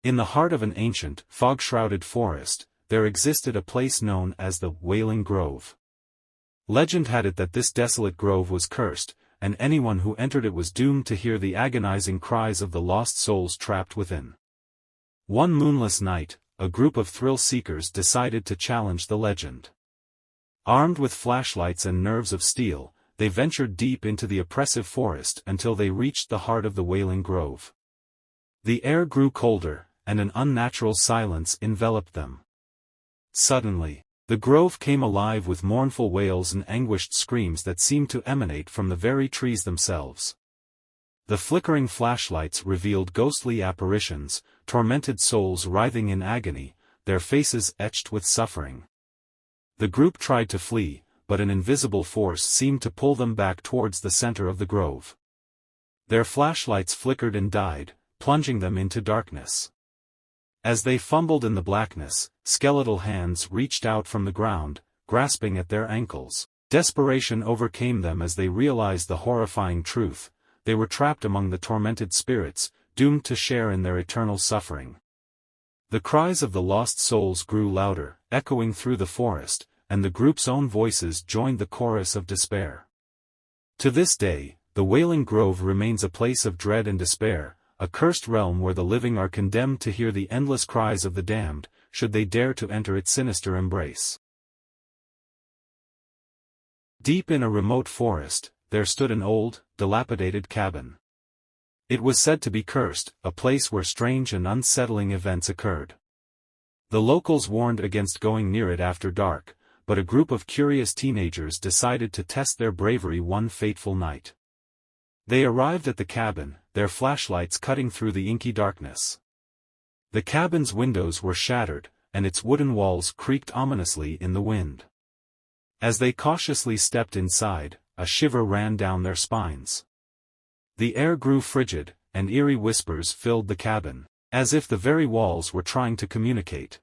In the heart of an ancient, fog-shrouded forest, there existed a place known as the Wailing Grove. Legend had it that this desolate grove was cursed, and anyone who entered it was doomed to hear the agonizing cries of the lost souls trapped within. One moonless night, a group of thrill-seekers decided to challenge the legend. Armed with flashlights and nerves of steel, they ventured deep into the oppressive forest until they reached the heart of the Wailing Grove. The air grew colder, and an unnatural silence enveloped them. Suddenly, the grove came alive with mournful wails and anguished screams that seemed to emanate from the very trees themselves. The flickering flashlights revealed ghostly apparitions, tormented souls writhing in agony, their faces etched with suffering. The group tried to flee, but an invisible force seemed to pull them back towards the center of the grove. Their flashlights flickered and died, plunging them into darkness. As they fumbled in the blackness, skeletal hands reached out from the ground, grasping at their ankles. Desperation overcame them as they realized the horrifying truth: they were trapped among the tormented spirits, doomed to share in their eternal suffering. The cries of the lost souls grew louder, echoing through the forest, and the group's own voices joined the chorus of despair. To this day, the Wailing Grove remains a place of dread and despair, a cursed realm where the living are condemned to hear the endless cries of the damned, should they dare to enter its sinister embrace. Deep in a remote forest, there stood an old, dilapidated cabin. It was said to be cursed, a place where strange and unsettling events occurred. The locals warned against going near it after dark, but a group of curious teenagers decided to test their bravery one fateful night. They arrived at the cabin, their flashlights cutting through the inky darkness. The cabin's windows were shattered, and its wooden walls creaked ominously in the wind. As they cautiously stepped inside, a shiver ran down their spines. The air grew frigid, and eerie whispers filled the cabin, as if the very walls were trying to communicate.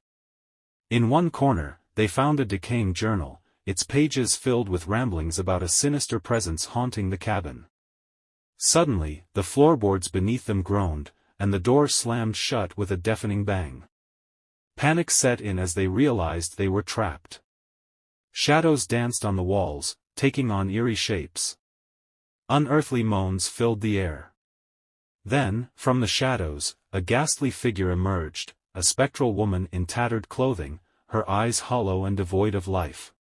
In one corner, they found a decaying journal, its pages filled with ramblings about a sinister presence haunting the cabin. Suddenly, the floorboards beneath them groaned, and the door slammed shut with a deafening bang. Panic set in as they realized they were trapped. Shadows danced on the walls, taking on eerie shapes. Unearthly moans filled the air. Then, from the shadows, a ghastly figure emerged, a spectral woman in tattered clothing, her eyes hollow and devoid of life.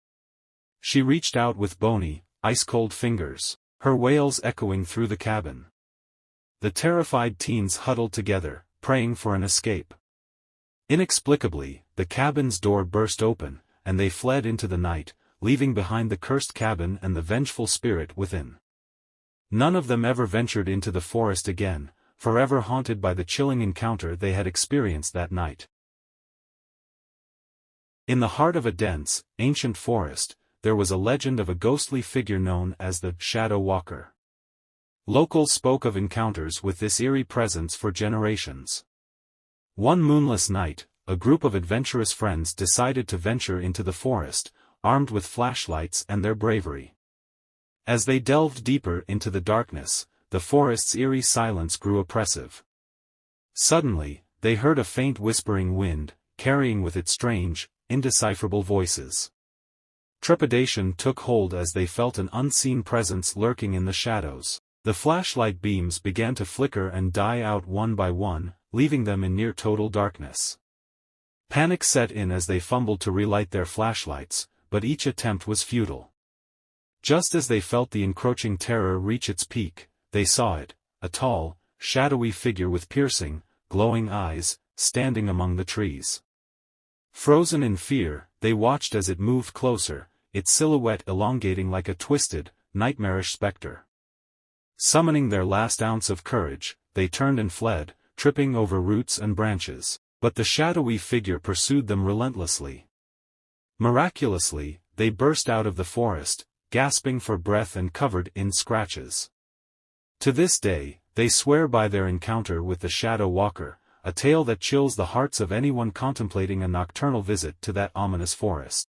She reached out with bony, ice-cold fingers, her wails echoing through the cabin. The terrified teens huddled together, praying for an escape. Inexplicably, the cabin's door burst open, and they fled into the night, leaving behind the cursed cabin and the vengeful spirit within. None of them ever ventured into the forest again, forever haunted by the chilling encounter they had experienced that night. In the heart of a dense, ancient forest, there was a legend of a ghostly figure known as the Shadow Walker. Locals spoke of encounters with this eerie presence for generations. One moonless night, a group of adventurous friends decided to venture into the forest, armed with flashlights and their bravery. As they delved deeper into the darkness, the forest's eerie silence grew oppressive. Suddenly, they heard a faint whispering wind, carrying with it strange, indecipherable voices. Trepidation took hold as they felt an unseen presence lurking in the shadows. The flashlight beams began to flicker and die out one by one, leaving them in near total darkness. Panic set in as they fumbled to relight their flashlights, but each attempt was futile. Just as they felt the encroaching terror reach its peak, they saw it, a tall, shadowy figure with piercing, glowing eyes, standing among the trees. Frozen in fear, they watched as it moved closer, its silhouette elongating like a twisted, nightmarish specter. Summoning their last ounce of courage, they turned and fled, tripping over roots and branches, but the shadowy figure pursued them relentlessly. Miraculously, they burst out of the forest, gasping for breath and covered in scratches. To this day, they swear by their encounter with the Shadow Walker, a tale that chills the hearts of anyone contemplating a nocturnal visit to that ominous forest.